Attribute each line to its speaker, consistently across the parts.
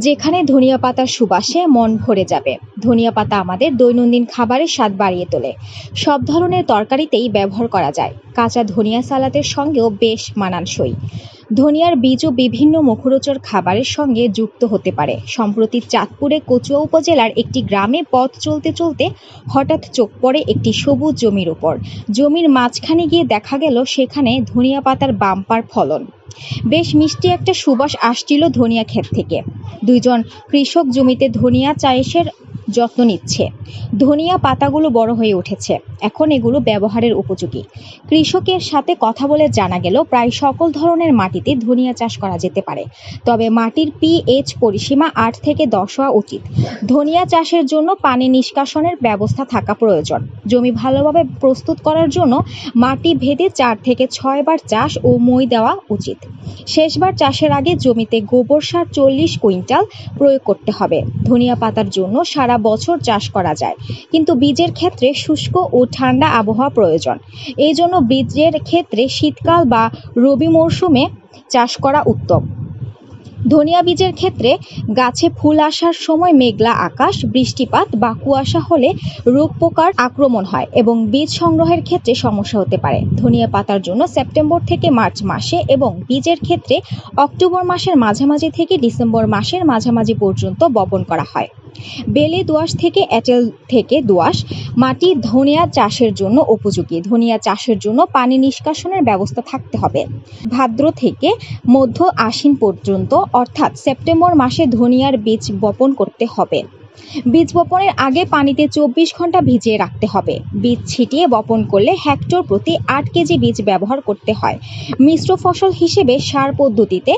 Speaker 1: যেখানে ধনিয়া পাতার সুবাসে মন ভরে যাবে। ধনিয়া পাতা আমাদের দৈনন্দিন খাবারের স্বাদ বাড়িয়ে তোলে। সব ধরনের তরকারিতেই ব্যবহার করা যায়। কাঁচা ধনিয়া সালাদের সঙ্গেও বেশ মানানসই। ধনিয়ার বীজও বিভিন্ন মুখরোচক খাবারের সঙ্গে যুক্ত হতে পারে। সম্প্রতি চাঁদপুরে কচুয়া উপজেলার একটি গ্রামে পথ চলতে চলতে হঠাৎ চোখ পড়ে একটি সবুজ জমির উপর। জমির মাঝখানে গিয়ে দেখা গেল সেখানে ধনিয়া পাতার বাম্পার ফলন। বেশ মিষ্টি একটা সুবাস আসছিল ধনিয়া ক্ষেত থেকে। দুইজন কৃষক জমিতে ধনিয়া চাষের যত্ন নিচ্ছে। ধনিয়া পাতাগুলো বড় হয়ে উঠেছে, এখন এগুলো ব্যবহারের উপযোগী। কৃষকের সাথে কথা বলে জানা গেল প্রায় সকল ধরনের মাটিতে ধনিয়া চাষ করা যেতে পারে, তবে মাটির পিএইচ পরিসীমা 8 থেকে 10 হওয়া উচিত। ধনিয়া চাষের জন্য পানি নিষ্কাশনের ব্যবস্থা থাকা প্রয়োজন। জমি ভালোভাবে প্রস্তুত করার জন্য মাটি ভেদে 4 থেকে 6 বার চাষ ও মই দেওয়া উচিত। শেষবার চাষের আগে জমিতে গোবর সার 40 কুইন্টাল প্রয়োগ করতে হবে। ধনিয়া পাতার জন্য সারা বছর চাষ করা যায়, কিন্তু বীজের ক্ষেত্রে শুষ্ক ও ঠান্ডা আবহাওয়া প্রয়োজন। এই জন্য বীজের ক্ষেত্রে শীতকাল বা রবি মরশুমে চাষ করা উত্তম। ধনিয়া বীজের ক্ষেত্রে গাছে ফুল আসার সময় মেঘলা আকাশ, বৃষ্টিপাত বা কুয়াশা হলে রোগ পোকার আক্রমণ হয় এবং বীজ সংগ্রহের ক্ষেত্রে সমস্যা হতে পারে। ধনিয়া পাতার জন্য সেপ্টেম্বর থেকে মার্চ মাসে এবং বীজের ক্ষেত্রে অক্টোবর মাসের মাঝামাঝি থেকে ডিসেম্বর মাসের মাঝামাঝি পর্যন্ত বপন করা হয়। বেলে দোআঁশ থেকে এঁটেল থেকে দোআঁশ মাটি ধনিয়া চাষের জন্য উপযোগী। ধনিয়া চাষের জন্য পানি নিষ্কাশনের ব্যবস্থা থাকতে হবে। ভাদ্র থেকে মধ্য আশ্বিন পর্যন্ত অর্থাৎ সেপ্টেম্বর মাসে ধনিয়ার বীজ বপন করতে হবে। বীজ বপনের আগে পানিতে 24 ঘন্টা ভিজিয়ে রাখতে হবে। বীজ ছিটিয়ে বপন করলে হেক্টর প্রতি 8 কেজি বীজ ব্যবহার করতে হয়। মিশ্র ফসল হিসেবে সার পদ্ধতিতে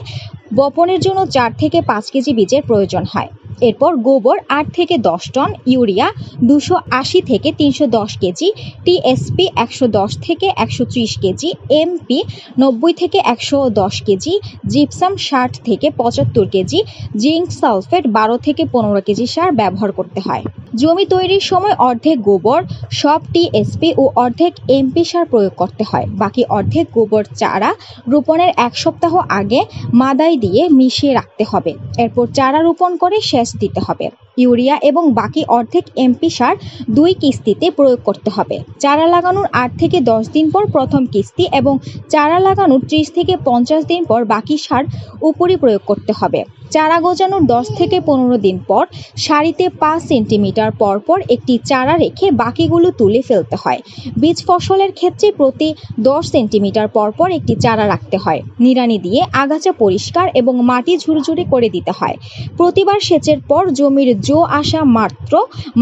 Speaker 1: বপনের জন্য 4 থেকে 5 কেজি বীজের প্রয়োজন হয়। এরপর গোবর 8 থেকে 10 টন, ইউরিয়া 280 থেকে 310 কেজি, টিএসপি 110 থেকে 130 কেজি, এমপি 90 থেকে 110 কেজি, জিপসাম 60 থেকে 75 কেজি, জিঙ্ক সালফেট 12 থেকে 15 কেজি সার ব্যবহার করতে হয়। জমি তৈরির সময় অর্ধেক গোবর, সব টিএসপি ও অর্ধেক এমপি সার প্রয়োগ করতে হয়। বাকি অর্ধেক গোবর চারা রোপণের 1 সপ্তাহ আগে মাদাই দিয়ে মিশিয়ে রাখতে হবে। এরপর চারা রোপণ করে সেচ দিতে হবে। ইউরিয়া এবং বাকি অর্ধেক এমপি সার 2 কিস্তিতে প্রয়োগ করতে হবে। চারা লাগানোর 8 থেকে 10 দিন পর প্রথম কিস্তি এবং চারা লাগানোর 30 থেকে 50 দিন পর বাকি সার উপরি প্রয়োগ করতে হবে। চারা গজানোর 10 থেকে 15 দিন পর সারিতে 5 সেন্টিমিটার পর পর একটি চারা রেখে বাকিগুলো তুলে ফেলতে হয়। বীজ ফসলের ক্ষেত্রে প্রতি 10 সেন্টিমিটার পর পর একটি চারা রাখতে হয়। নিড়ানি দিয়ে আগাছা পরিষ্কার এবং মাটি ঝুরঝুরে করে দিতে হয়। প্রতিবার সেচের পর জমির জো আসা মাত্র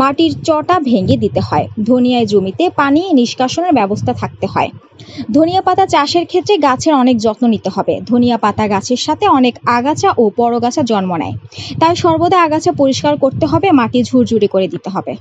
Speaker 1: মাটির চটা ভেঙে দিতে হয়। ধনিয়ায় জমিতে পানি নিষ্কাশনের ব্যবস্থা থাকতে হয়। ধনিয়া পাতা চাষের ক্ষেত্রে গাছের অনেক যত্ন নিতে হবে। ধনিয়া পাতা গাছের সাথে অনেক আগাছা ও পরগাছা জন্ম নেয়, তাই সর্বদা আগাছা পরিষ্কার করতে হবে, মাটি ঝুরঝুরে করে দিতে হবে।